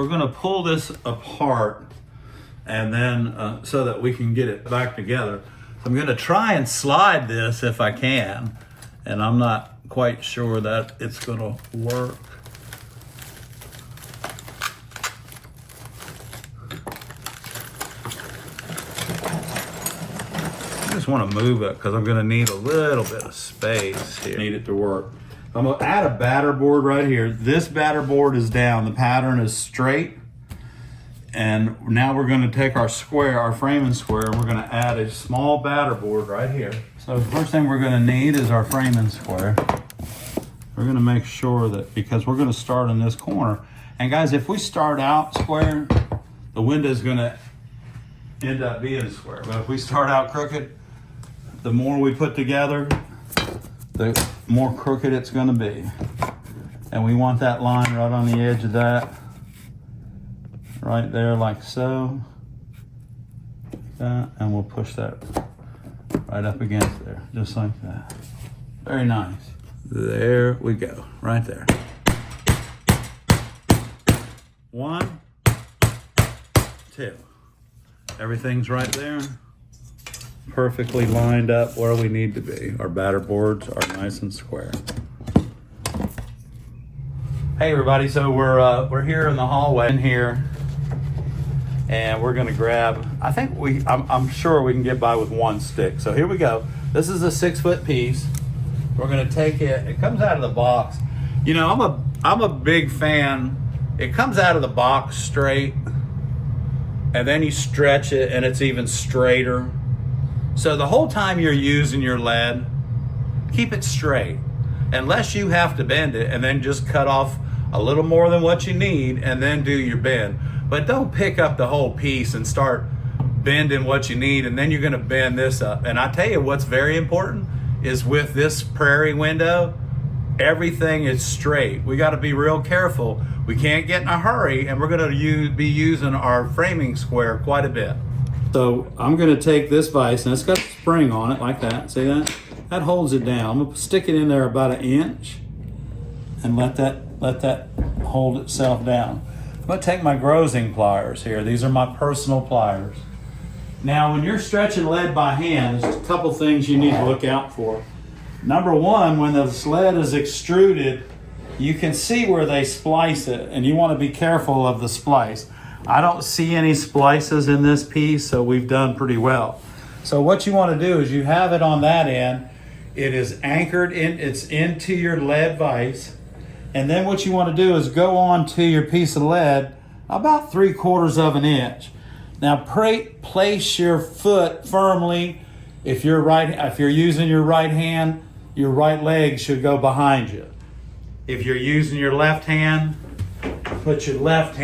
we're gonna pull this apart and then so that we can get it back together. So I'm gonna try and slide this if I can, and I'm not quite sure that it's gonna work. I just want to move it because I'm going to need a little bit of space here. Need it to work. I'm going to add a batter board right here. This batter board is down. The pattern is straight. And now we're going to take our square, our framing square, and we're going to add a small batter board right here. So the first thing we're going to need is our framing square. We're going to make sure that, because we're going to start in this corner. And guys, if we start out square, the window is going to end up being square. But if we start out crooked, the more we put together, the more crooked it's going to be. And we want that line right on the edge of that, right there, like so. Like that, and we'll push that right up against there, just like that. Very nice. There we go, right there. 1, 2. Everything's right there. Perfectly lined up where we need to be. Our batter boards are nice and square. Hey everybody, so we're here in the hallway in here, and we're gonna grab, I'm sure we can get by with one stick. So here we go. This is a 6-foot piece. We're gonna take it, it comes out of the box. You know, I'm a big fan. It comes out of the box straight, and then you stretch it and it's even straighter. So the whole time you're using your lead, keep it straight, unless you have to bend it, and then just cut off a little more than what you need and then do your bend. But don't pick up the whole piece and start bending what you need, and then you're gonna bend this up. And I tell you what's very important is with this Prairie window, everything is straight. We gotta be real careful. We can't get in a hurry, and we're gonna be using our framing square quite a bit. So I'm gonna take this vise, and it's got a spring on it like that, see that? That holds it down. I'm gonna stick it in there about 1 inch and let that hold itself down. I'm gonna take my grozing pliers here. These are my personal pliers. Now, when you're stretching lead by hand, there's a couple things you need to look out for. Number one, when the lead is extruded, you can see where they splice it, and you wanna be careful of the splice. I don't see any splices in this piece, so we've done pretty well. So what you want to do is you have it on that end. It is anchored in, it's into your lead vise. And then what you want to do is go on to your piece of lead about 3/4 of an inch. Now place your foot firmly. If you're using your right hand, your right leg should go behind you. If you're using your left hand, put your left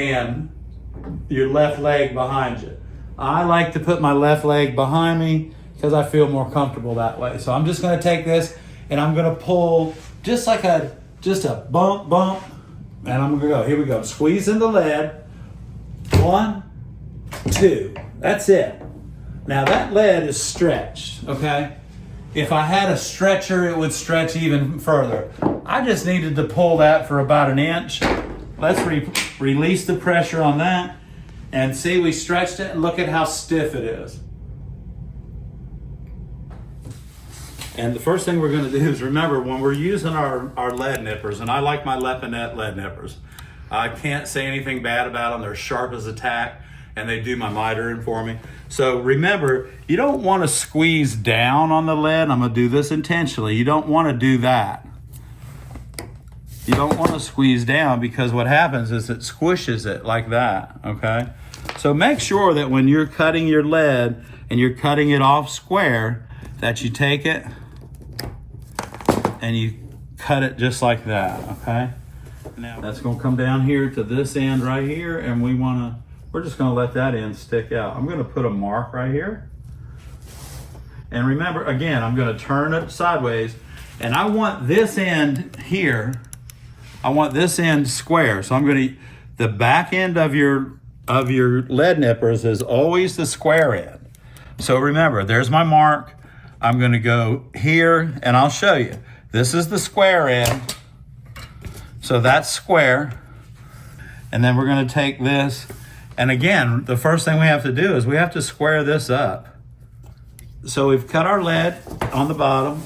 leg behind you. I like to put my left leg behind me because I feel more comfortable that way. So I'm just gonna take this and I'm gonna pull just a bump, and I'm gonna go, here we go. Squeeze in the lead, 1, 2, that's it. Now that lead is stretched, okay? If I had a stretcher, it would stretch even further. I just needed to pull that for about 1 inch. Let's release the pressure on that, and see, we stretched it, and look at how stiff it is. And the first thing we're gonna do is remember, when we're using our lead nippers, and I like my Leponitt lead nippers. I can't say anything bad about them. They're sharp as a tack, and they do my mitering for me. So remember, you don't wanna squeeze down on the lead. I'm gonna do this intentionally. You don't wanna do that. You don't want to squeeze down, because what happens is it squishes it like that, okay? So make sure that when you're cutting your lead and you're cutting it off square, that you take it and you cut it just like that, okay? Now that's gonna come down here to this end right here, and we're just gonna let that end stick out. I'm gonna put a mark right here. And remember, again, I'm gonna turn it sideways, and I want this end here, I want this end square. So the back end of your lead nippers is always the square end. So remember, there's my mark. I'm gonna go here, and I'll show you. This is the square end. So that's square. And then we're gonna take this, and again, the first thing we have to do is we have to square this up. So we've cut our lead on the bottom.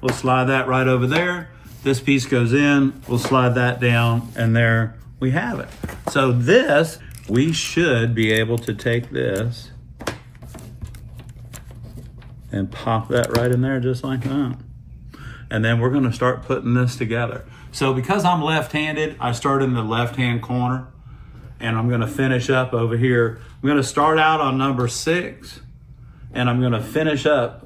We'll slide that right over there. This piece goes in, we'll slide that down, and there we have it. So this, we should be able to take this and pop that right in there just like that. And then we're gonna start putting this together. So because I'm left-handed, I start in the left-hand corner, and I'm gonna finish up over here. I'm gonna start out on number 6, and I'm gonna finish up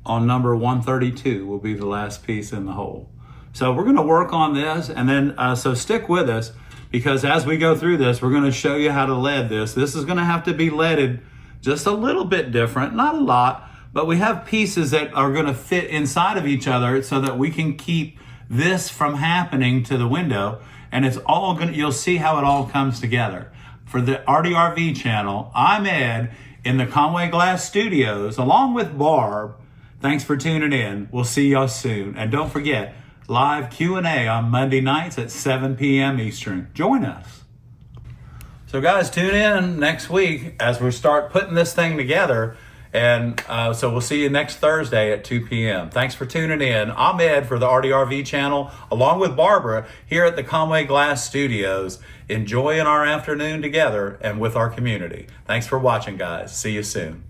on number 132 will be the last piece in the hole. So we're gonna work on this, and then, so stick with us, because as we go through this, we're gonna show you how to lead this. This is gonna have to be leaded just a little bit different, not a lot, but we have pieces that are gonna fit inside of each other so that we can keep this from happening to the window, and it's all gonna, you'll see how it all comes together. For the Artyrv channel, I'm Ed in the Conway Glass studios, along with Barb. Thanks for tuning in. We'll see y'all soon. And don't forget, live Q&A on Monday nights at 7 p.m. Eastern. Join us. So guys, tune in next week as we start putting this thing together. And so we'll see you next Thursday at 2 p.m. Thanks for tuning in. I'm Ed for the Artyrv channel, along with Barbara here at the Conway Glass Studios, enjoying our afternoon together and with our community. Thanks for watching, guys. See you soon.